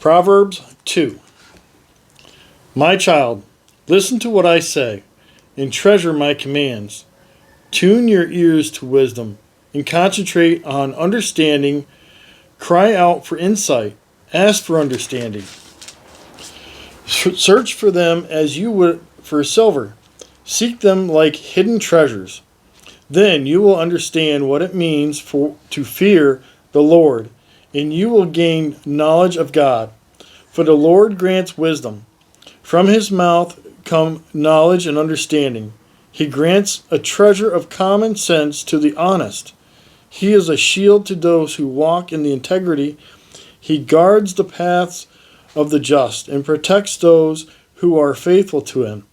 Proverbs 2. My child, listen to what I say, and treasure my commands. Tune your ears to wisdom, and concentrate on understanding. Cry out for insight. Ask for understanding. Search for them as you would for silver. Seek them like hidden treasures. Then you will understand what it means to fear the Lord, and you will gain knowledge of God. For the Lord grants wisdom. From his mouth come knowledge and understanding. He grants a treasure of common sense to the honest. He is a shield to those who walk in the integrity. He guards the paths of the just and protects those who are faithful to him.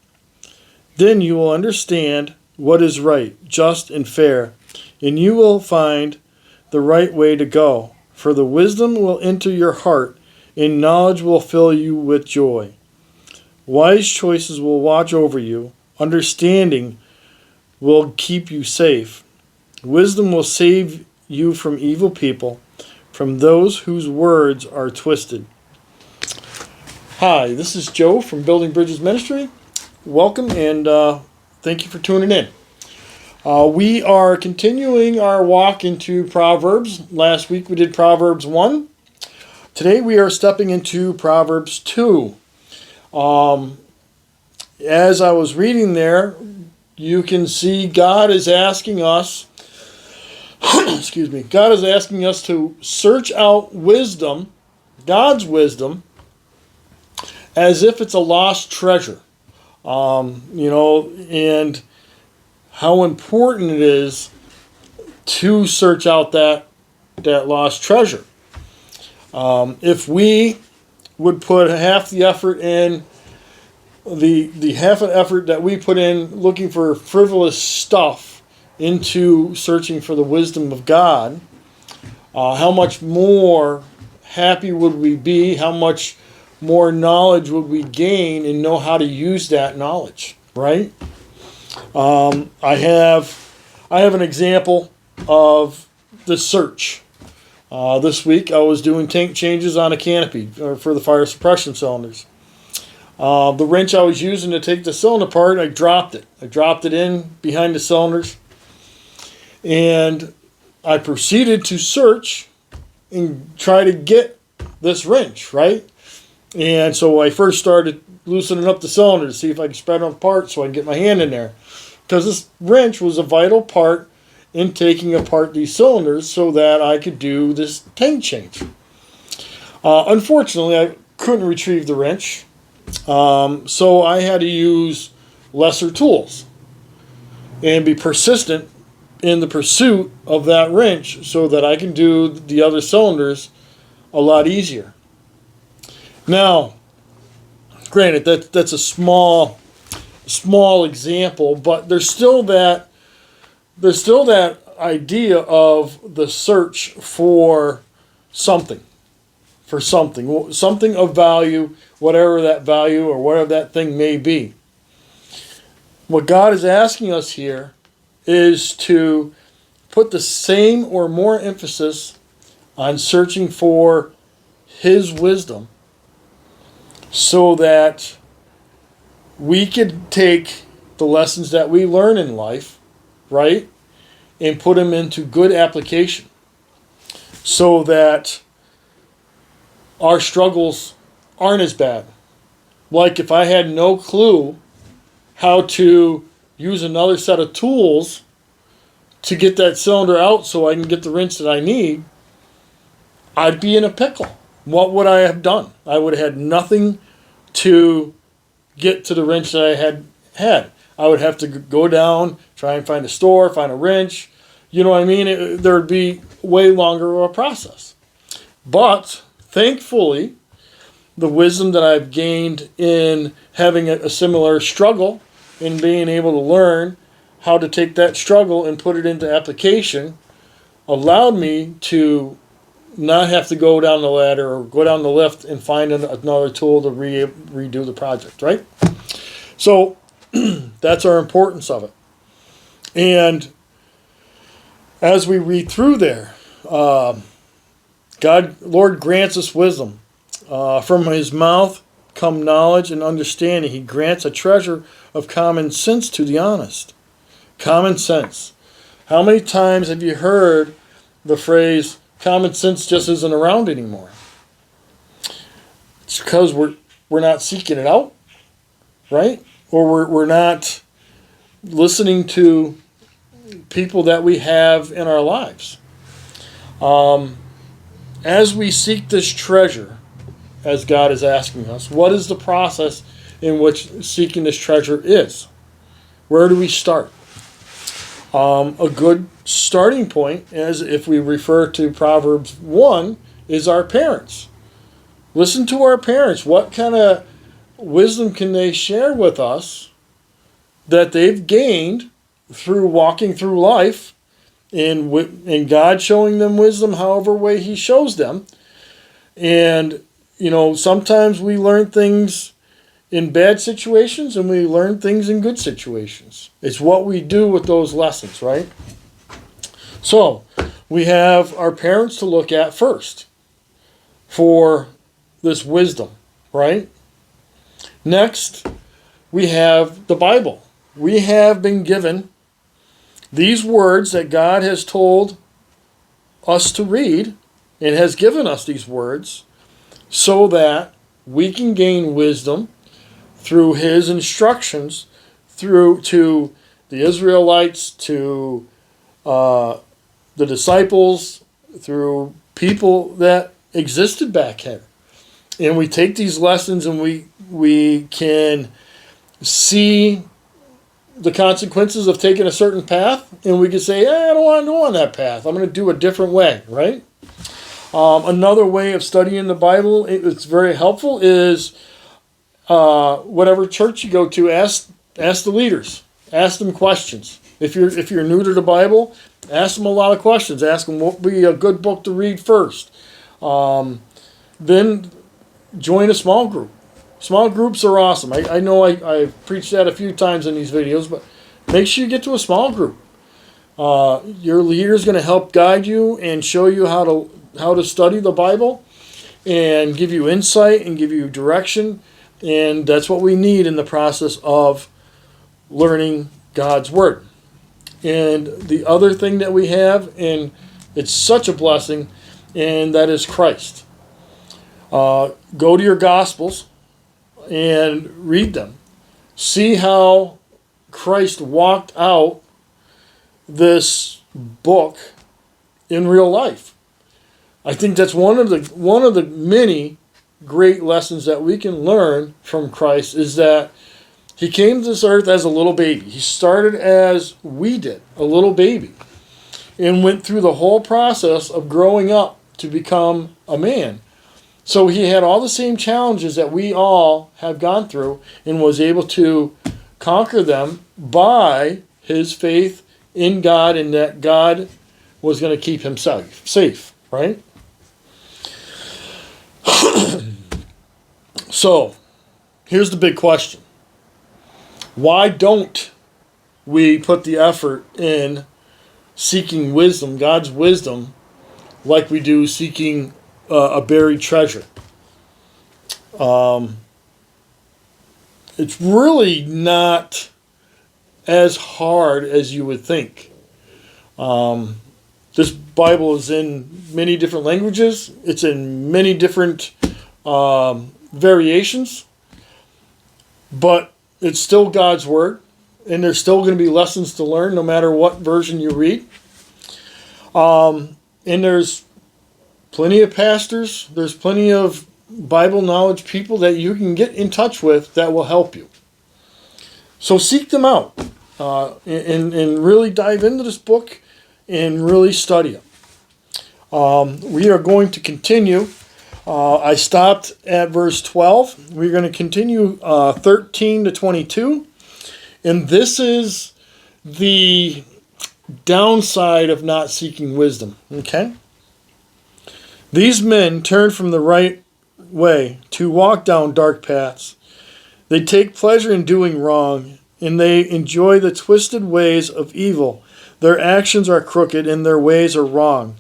Then you will understand what is right, just, and fair, and you will find the right way to go. For the wisdom will enter your heart, and knowledge will fill you with joy. Wise choices will watch over you. Understanding will keep you safe. Wisdom will save you from evil people, from those whose words are twisted. Hi, this is Joe from Building Bridges Ministry. Welcome, and thank you for tuning in. We are continuing our walk into Proverbs. Last week we did Proverbs 1. Today we are stepping into Proverbs 2. As I was reading there, you can see God is asking us, God is asking us to search out wisdom, God's wisdom, as if it's a lost treasure. And how important it is to search out that lost treasure. If we would put half the effort in, the half an effort that we put in looking for frivolous stuff into searching for the wisdom of God, how much more happy would we be? How much more knowledge would we gain and know how to use that knowledge, right? I have an example of the search. This week I was doing tank changes on a canopy for the fire suppression cylinders. The wrench I was using to take the cylinder apart, I dropped it. I dropped it in behind the cylinders. And I proceeded to search and try to get this wrench, right? And so I first started loosening up the cylinder to see if I could spread them apart so I can get my hand in there. Because this wrench was a vital part in taking apart these cylinders so that I could do this tank change. Unfortunately, I couldn't retrieve the wrench. So I had to use lesser tools and be persistent in the pursuit of that wrench so that I can do the other cylinders a lot easier. Now, granted, that's a small example, but there's still that idea of the search for something of value, whatever that value or whatever that thing may be. What God is asking us here is to put the same or more emphasis on searching for his wisdom so that we could take the lessons that we learn in life, right, and put them into good application so that our struggles aren't as bad. Like if I had no clue how to use another set of tools to get that cylinder out so I can get the wrench that I need, I'd be in a pickle. What would I have done? I would have had nothing to get to the wrench that I had. I would have to go down, try and find a store, find a wrench. You know what I mean? There would be way longer of a process. But thankfully, the wisdom that I've gained in having a similar struggle and being able to learn how to take that struggle and put it into application allowed me to not have to go down the ladder or go down the lift and find another tool to redo the project, right? So that's our importance of it. And as we read through there, Lord grants us wisdom. From his mouth come knowledge and understanding. He grants a treasure of common sense to the honest. Common sense. How many times have you heard the phrase, common sense just isn't around anymore? It's because we're not seeking it out, right? Or we're not listening to people that we have in our lives. As we seek this treasure, as God is asking us, what is the process in which seeking this treasure is? Where do we start? A good starting point, as if we refer to Proverbs 1, is our parents. Listen to our parents. What kind of wisdom can they share with us that they've gained through walking through life, and God showing them wisdom however way He shows them? And, sometimes we learn things in bad situations and we learn things in good situations. It's what we do with those lessons, right? So, we have our parents to look at first for this wisdom, right? Next, we have the Bible. We have been given these words that God has told us to read and has given us these words so that we can gain wisdom through His instructions through to the Israelites, to the disciples, through people that existed back then. And we take these lessons and we can see the consequences of taking a certain path, and we can say, I don't want to go on that path. I'm going to do a different way, right? Another way of studying the Bible, it's very helpful, is whatever church you go to, ask the leaders. Ask them questions. If you're new to the Bible, ask them a lot of questions. Ask them what would be a good book to read first. Then join a small group. Small groups are awesome. I know I've preached that a few times in these videos, but make sure you get to a small group. Your leader is going to help guide you and show you how to study the Bible and give you insight and give you direction. And that's what we need in the process of learning God's Word. And the other thing that we have, and it's such a blessing, and that is Christ. Go to your Gospels and read them. See how Christ walked out this book in real life. I think that's one of the many great lessons that we can learn from Christ, is that He came to this earth as a little baby. He started as we did, a little baby, and went through the whole process of growing up to become a man. So He had all the same challenges that we all have gone through, and was able to conquer them by His faith in God, and that God was going to keep Him safe, right? So, here's the big question. Why don't we put the effort in seeking wisdom, God's wisdom, like we do seeking a buried treasure? It's really not as hard as you would think. This Bible is in many different languages. It's in many different variations. But it's still God's Word. And there's still going to be lessons to learn no matter what version you read. And there's plenty of pastors. There's plenty of Bible knowledge people that you can get in touch with that will help you. So seek them out. And really dive into this book and really study it. We are going to continue. I stopped at verse 12. We're going to continue 13 to 22. And this is the downside of not seeking wisdom. Okay? These men turn from the right way to walk down dark paths. They take pleasure in doing wrong, and they enjoy the twisted ways of evil. Their actions are crooked, and their ways are wrong.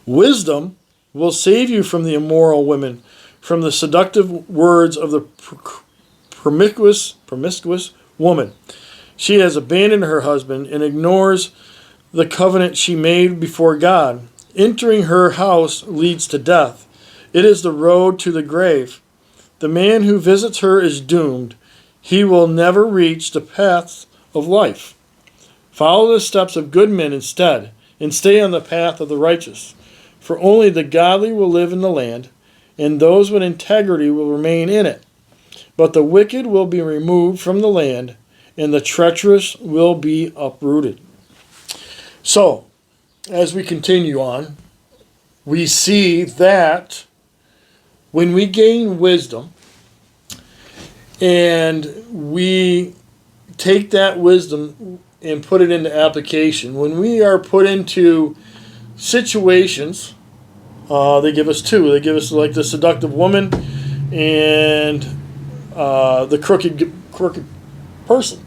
Wisdom will save you from the immoral women, from the seductive words of the promiscuous woman. She has abandoned her husband and ignores the covenant she made before God. Entering her house leads to death. It is the road to the grave. The man who visits her is doomed. He will never reach the paths of life. Follow the steps of good men instead, and stay on the path of the righteous. For only the godly will live in the land, and those with integrity will remain in it. But the wicked will be removed from the land, and the treacherous will be uprooted. So, as we continue on, we see that when we gain wisdom and we take that wisdom and put it into application, when we are put into situations, they give us two. They give us like the seductive woman and the crooked person.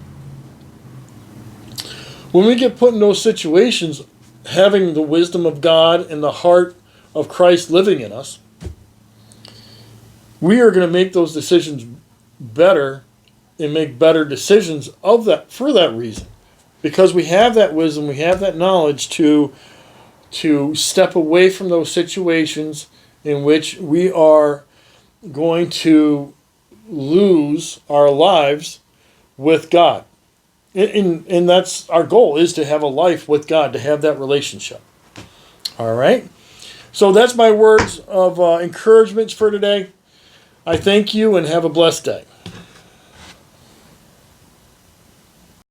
When we get put in those situations, having the wisdom of God and the heart of Christ living in us, we are going to make those decisions better and make better decisions of that for that reason. Because we have that wisdom, we have that knowledge to step away from those situations in which we are going to lose our lives with God. And that's our goal, is to have a life with God, to have that relationship. All right? So that's my words of encouragement for today. I thank you and have a blessed day.